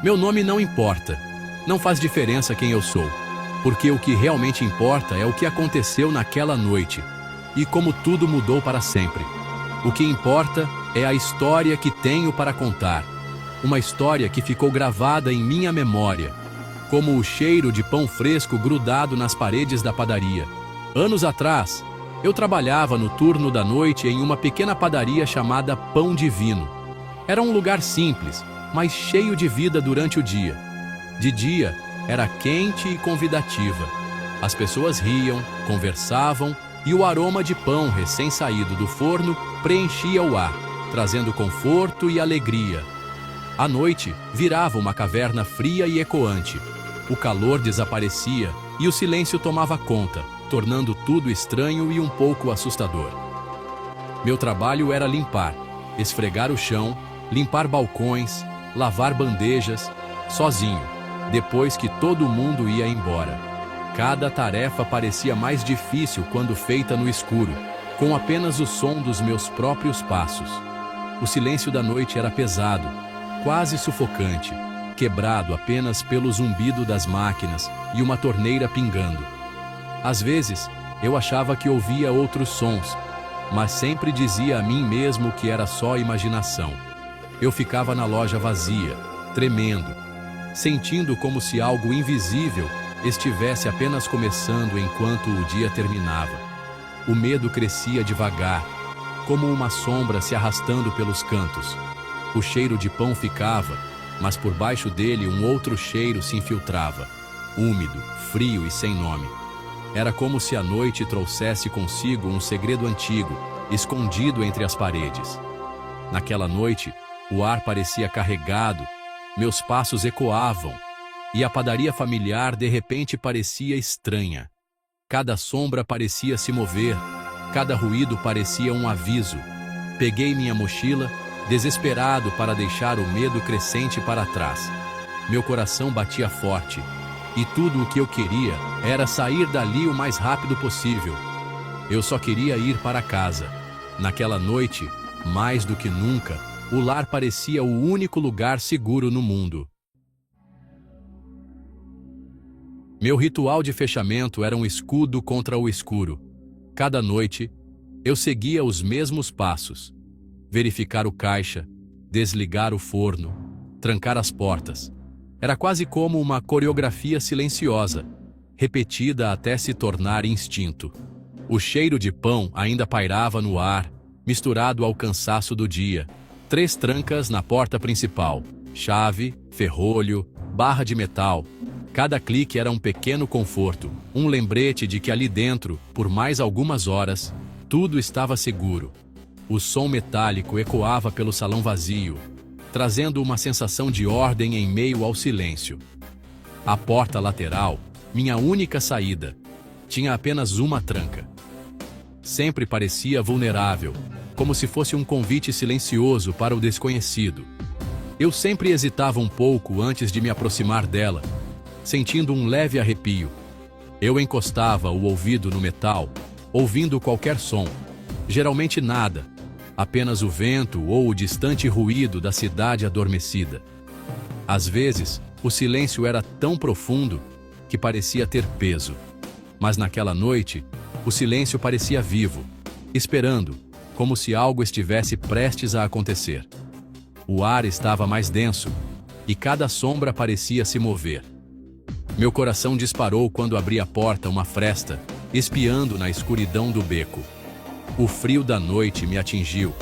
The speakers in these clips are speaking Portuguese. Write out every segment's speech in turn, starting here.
Meu nome não importa. Não faz diferença quem eu sou. Porque o que realmente importa é o que aconteceu naquela noite. E como tudo mudou para sempre. O que importa é a história que tenho para contar. Uma história que ficou gravada em minha memória. Como o cheiro de pão fresco grudado nas paredes da padaria. Anos atrás, eu trabalhava no turno da noite em uma pequena padaria chamada Pão Divino. Era um lugar simples, mas cheio de vida durante o dia. De dia, era quente e convidativa. As pessoas riam, conversavam e o aroma de pão recém-saído do forno preenchia o ar, trazendo conforto e alegria. À noite, virava uma caverna fria e ecoante. O calor desaparecia e o silêncio tomava conta, tornando tudo estranho e um pouco assustador. Meu trabalho era limpar, esfregar o chão, limpar balcões, lavar bandejas, sozinho, depois que todo mundo ia embora. Cada tarefa parecia mais difícil quando feita no escuro, com apenas o som dos meus próprios passos. O silêncio da noite era pesado, quase sufocante, quebrado apenas pelo zumbido das máquinas e uma torneira pingando. Às vezes, eu achava que ouvia outros sons, mas sempre dizia a mim mesmo que era só imaginação. Eu ficava na loja vazia, tremendo, sentindo como se algo invisível estivesse apenas começando enquanto o dia terminava. O medo crescia devagar, como uma sombra se arrastando pelos cantos. O cheiro de pão ficava, mas por baixo dele um outro cheiro se infiltrava, úmido, frio e sem nome. Era como se a noite trouxesse consigo um segredo antigo, escondido entre as paredes. Naquela noite, o ar parecia carregado, meus passos ecoavam, e a padaria familiar de repente parecia estranha. Cada sombra parecia se mover, cada ruído parecia um aviso. Peguei minha mochila, desesperado para deixar o medo crescente para trás. Meu coração batia forte, e tudo o que eu queria era sair dali o mais rápido possível. Eu só queria ir para casa. Naquela noite, mais do que nunca, o lar parecia o único lugar seguro no mundo. Meu ritual de fechamento era um escudo contra o escuro. Cada noite, eu seguia os mesmos passos. Verificar o caixa, desligar o forno, trancar as portas. Era quase como uma coreografia silenciosa, repetida até se tornar instinto. O cheiro de pão ainda pairava no ar, misturado ao cansaço do dia. 3 trancas na porta principal, chave, ferrolho, barra de metal. Cada clique era um pequeno conforto, um lembrete de que ali dentro, por mais algumas horas, tudo estava seguro. O som metálico ecoava pelo salão vazio, trazendo uma sensação de ordem em meio ao silêncio. A porta lateral, minha única saída, tinha apenas uma tranca. Sempre parecia vulnerável, como se fosse um convite silencioso para o desconhecido. Eu sempre hesitava um pouco antes de me aproximar dela, sentindo um leve arrepio. Eu encostava o ouvido no metal, ouvindo qualquer som, geralmente nada, apenas o vento ou o distante ruído da cidade adormecida. Às vezes, o silêncio era tão profundo que parecia ter peso. Mas naquela noite, o silêncio parecia vivo, esperando, como se algo estivesse prestes a acontecer. O ar estava mais denso, e cada sombra parecia se mover. Meu coração disparou quando abri a porta uma fresta, espiando na escuridão do beco. O frio da noite me atingiu,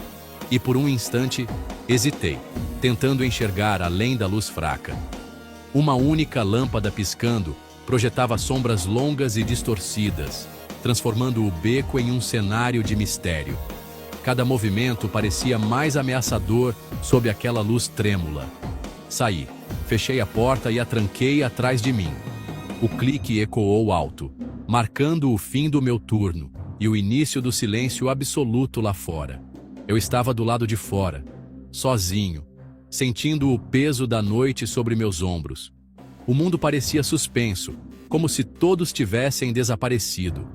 e por um instante, hesitei, tentando enxergar além da luz fraca. Uma única lâmpada piscando projetava sombras longas e distorcidas, transformando o beco em um cenário de mistério. Cada movimento parecia mais ameaçador sob aquela luz trêmula. Saí, fechei a porta e a tranquei atrás de mim. O clique ecoou alto, marcando o fim do meu turno e o início do silêncio absoluto lá fora. Eu estava do lado de fora, sozinho, sentindo o peso da noite sobre meus ombros. O mundo parecia suspenso, como se todos tivessem desaparecido.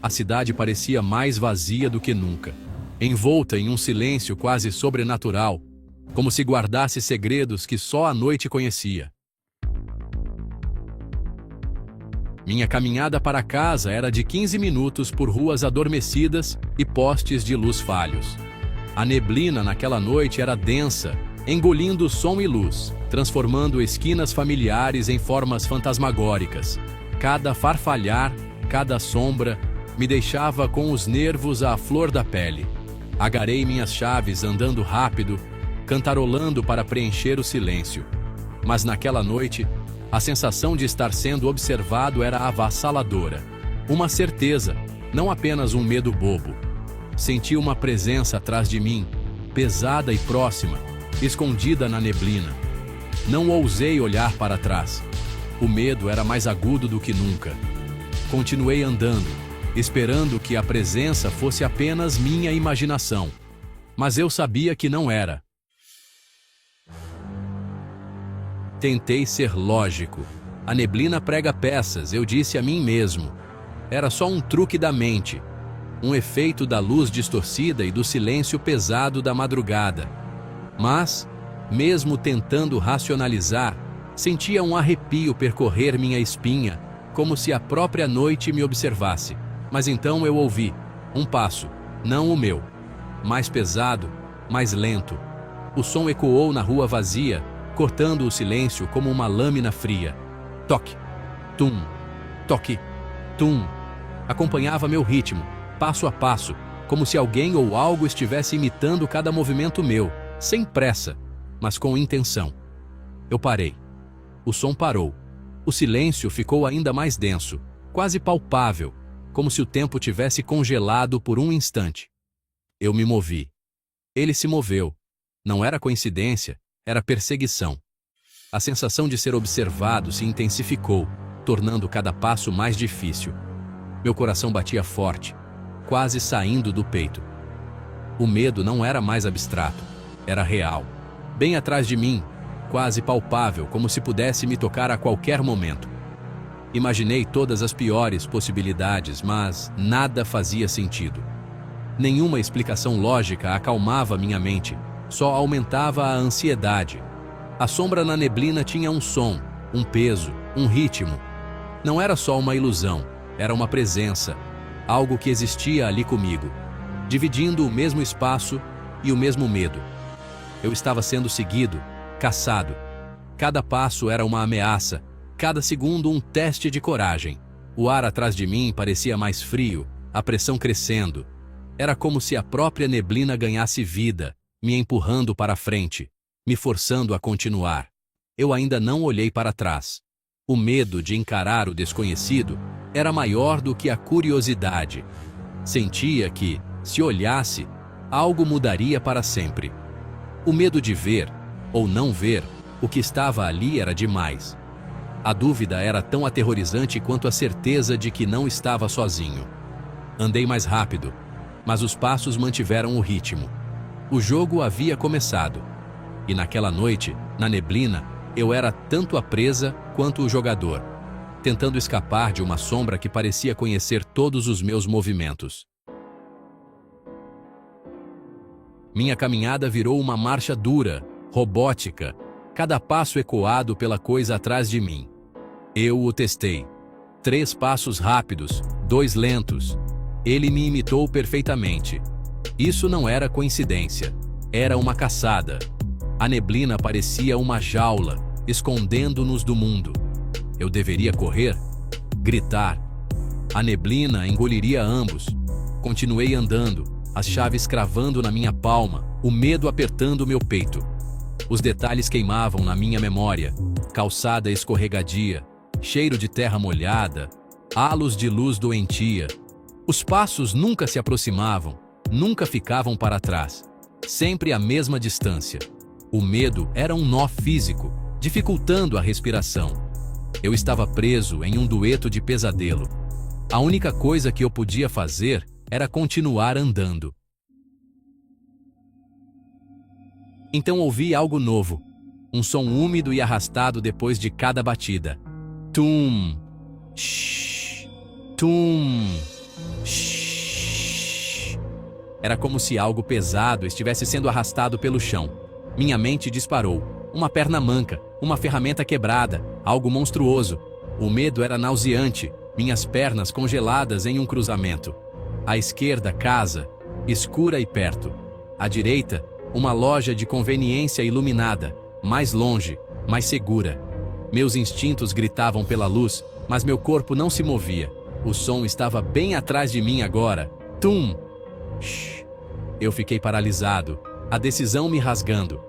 A cidade parecia mais vazia do que nunca, envolta em um silêncio quase sobrenatural, como se guardasse segredos que só a noite conhecia. Minha caminhada para casa era de 15 minutos por ruas adormecidas e postes de luz falhos. A neblina naquela noite era densa, engolindo som e luz, transformando esquinas familiares em formas fantasmagóricas. Cada farfalhar, cada sombra, me deixava com os nervos à flor da pele. Agarrei minhas chaves andando rápido, cantarolando para preencher o silêncio. Mas naquela noite, a sensação de estar sendo observado era avassaladora. Uma certeza, não apenas um medo bobo. Senti uma presença atrás de mim, pesada e próxima, escondida na neblina. Não ousei olhar para trás. O medo era mais agudo do que nunca. Continuei andando, esperando que a presença fosse apenas minha imaginação. Mas eu sabia que não era. Tentei ser lógico. A neblina prega peças, eu disse a mim mesmo. Era só um truque da mente. Um efeito da luz distorcida e do silêncio pesado da madrugada. Mas, mesmo tentando racionalizar, sentia um arrepio percorrer minha espinha, como se a própria noite me observasse. Mas então eu ouvi um passo, não o meu. Mais pesado, mais lento. O som ecoou na rua vazia, cortando o silêncio como uma lâmina fria. Toque, tum, toque, tum. Acompanhava meu ritmo, passo a passo, como se alguém ou algo estivesse imitando cada movimento meu, sem pressa, mas com intenção. Eu parei. O som parou. O silêncio ficou ainda mais denso, quase palpável, como se o tempo tivesse congelado por um instante. Eu me movi. Ele se moveu. Não era coincidência, era perseguição. A sensação de ser observado se intensificou, tornando cada passo mais difícil. Meu coração batia forte, quase saindo do peito. O medo não era mais abstrato, era real. Bem atrás de mim, quase palpável, como se pudesse me tocar a qualquer momento. Imaginei todas as piores possibilidades, mas nada fazia sentido. Nenhuma explicação lógica acalmava minha mente, só aumentava a ansiedade. A sombra na neblina tinha um som, um peso, um ritmo. Não era só uma ilusão, era uma presença, algo que existia ali comigo, dividindo o mesmo espaço e o mesmo medo. Eu estava sendo seguido, caçado. Cada passo era uma ameaça, cada segundo um teste de coragem. O ar atrás de mim parecia mais frio, a pressão crescendo. Era como se a própria neblina ganhasse vida, me empurrando para a frente, me forçando a continuar. Eu ainda não olhei para trás. O medo de encarar o desconhecido era maior do que a curiosidade. Sentia que, se olhasse, algo mudaria para sempre. O medo de ver, ou não ver, o que estava ali era demais. A dúvida era tão aterrorizante quanto a certeza de que não estava sozinho. Andei mais rápido, mas os passos mantiveram o ritmo. O jogo havia começado. E naquela noite, na neblina, eu era tanto a presa quanto o jogador, tentando escapar de uma sombra que parecia conhecer todos os meus movimentos. Minha caminhada virou uma marcha dura, robótica, cada passo ecoado pela coisa atrás de mim. Eu o testei. 3 passos rápidos, 2 lentos. Ele me imitou perfeitamente. Isso não era coincidência. Era uma caçada. A neblina parecia uma jaula, escondendo-nos do mundo. Eu deveria correr? Gritar? A neblina engoliria ambos. Continuei andando, as chaves cravando na minha palma, o medo apertando meu peito. Os detalhes queimavam na minha memória. Calçada escorregadia, cheiro de terra molhada, halos de luz doentia. Os passos nunca se aproximavam, nunca ficavam para trás. Sempre a mesma distância. O medo era um nó físico, dificultando a respiração. Eu estava preso em um dueto de pesadelo. A única coisa que eu podia fazer era continuar andando. Então ouvi algo novo. Um som úmido e arrastado depois de cada batida. Tum. Shhh. Tum. Shhh. Era como se algo pesado estivesse sendo arrastado pelo chão. Minha mente disparou. Uma perna manca, uma ferramenta quebrada, algo monstruoso. O medo era nauseante, minhas pernas congeladas em um cruzamento. À esquerda, casa, escura e perto. À direita, uma loja de conveniência iluminada, mais longe, mais segura. Meus instintos gritavam pela luz, mas meu corpo não se movia. O som estava bem atrás de mim agora. Tum! Shhh. Eu fiquei paralisado, a decisão me rasgando.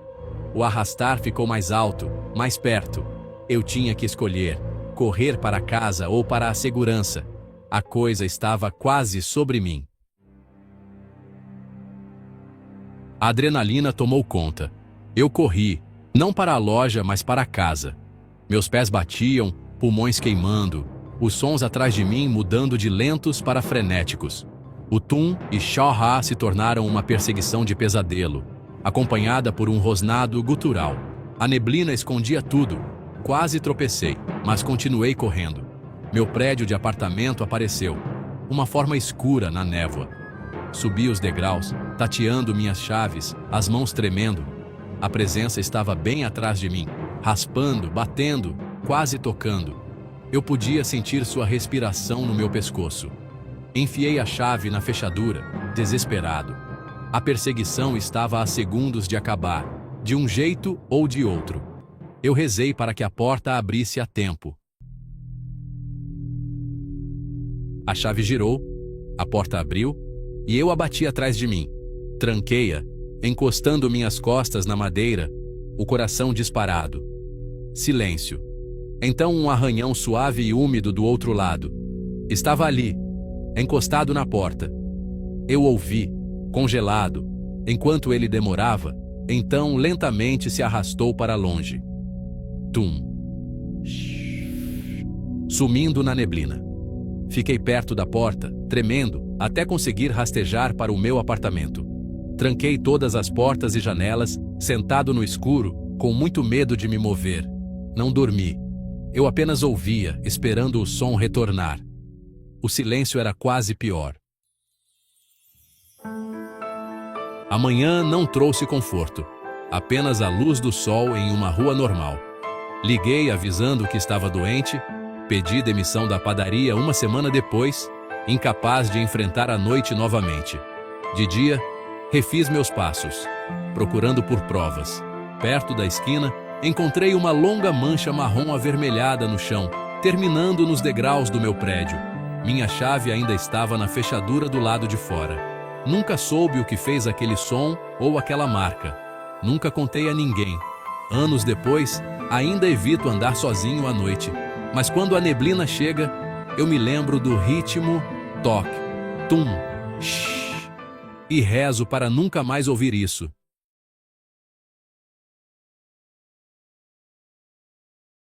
O arrastar ficou mais alto, mais perto. Eu tinha que escolher, correr para casa ou para a segurança. A coisa estava quase sobre mim. A adrenalina tomou conta. Eu corri, não para a loja, mas para a casa. Meus pés batiam, pulmões queimando, os sons atrás de mim mudando de lentos para frenéticos. O tum e xó-rá se tornaram uma perseguição de pesadelo, acompanhada por um rosnado gutural. A neblina escondia tudo. Quase tropecei, mas continuei correndo. Meu prédio de apartamento apareceu, uma forma escura na névoa. Subi os degraus, tateando minhas chaves, as mãos tremendo. A presença estava bem atrás de mim, raspando, batendo, quase tocando. Eu podia sentir sua respiração no meu pescoço. Enfiei a chave na fechadura, desesperado. A perseguição estava a segundos de acabar, de um jeito ou de outro. Eu rezei para que a porta abrisse a tempo. A chave girou, a porta abriu, e eu a bati atrás de mim. Tranquei-a, encostando minhas costas na madeira, o coração disparado. Silêncio. Então um arranhão suave e úmido do outro lado. Estava ali, encostado na porta. Eu ouvi, congelado, enquanto ele demorava, então lentamente se arrastou para longe. Tum. Sumindo na neblina. Fiquei perto da porta, tremendo, até conseguir rastejar para o meu apartamento. Tranquei todas as portas e janelas, sentado no escuro, com muito medo de me mover. Não dormi. Eu apenas ouvia, esperando o som retornar. O silêncio era quase pior. A manhã não trouxe conforto, apenas a luz do sol em uma rua normal. Liguei avisando que estava doente, pedi demissão da padaria uma semana depois, incapaz de enfrentar a noite novamente. De dia, refiz meus passos, procurando por provas. Perto da esquina, encontrei uma longa mancha marrom avermelhada no chão, terminando nos degraus do meu prédio. Minha chave ainda estava na fechadura do lado de fora. Nunca soube o que fez aquele som ou aquela marca. Nunca contei a ninguém. Anos depois, ainda evito andar sozinho à noite. Mas quando a neblina chega, eu me lembro do ritmo, toque, tum, shh, e rezo para nunca mais ouvir isso.